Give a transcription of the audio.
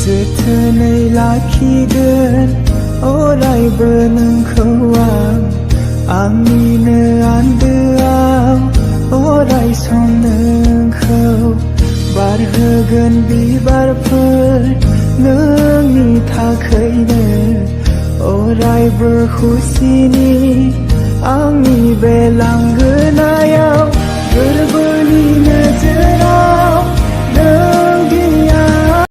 เจอเธอในหลายขี้เดือนโอ้ไรเบอร์หนึ่งเขาว่างอ่างมีเนื้ออันเดือดโอ้ไรสองหนึ่งเขาบาร์เฮเกินบีบาร์เพอร์เนื้อมีท่าเคยเนื้อโอ้ไรเบอร์คู่ซีนีอ่างมีเบลังเก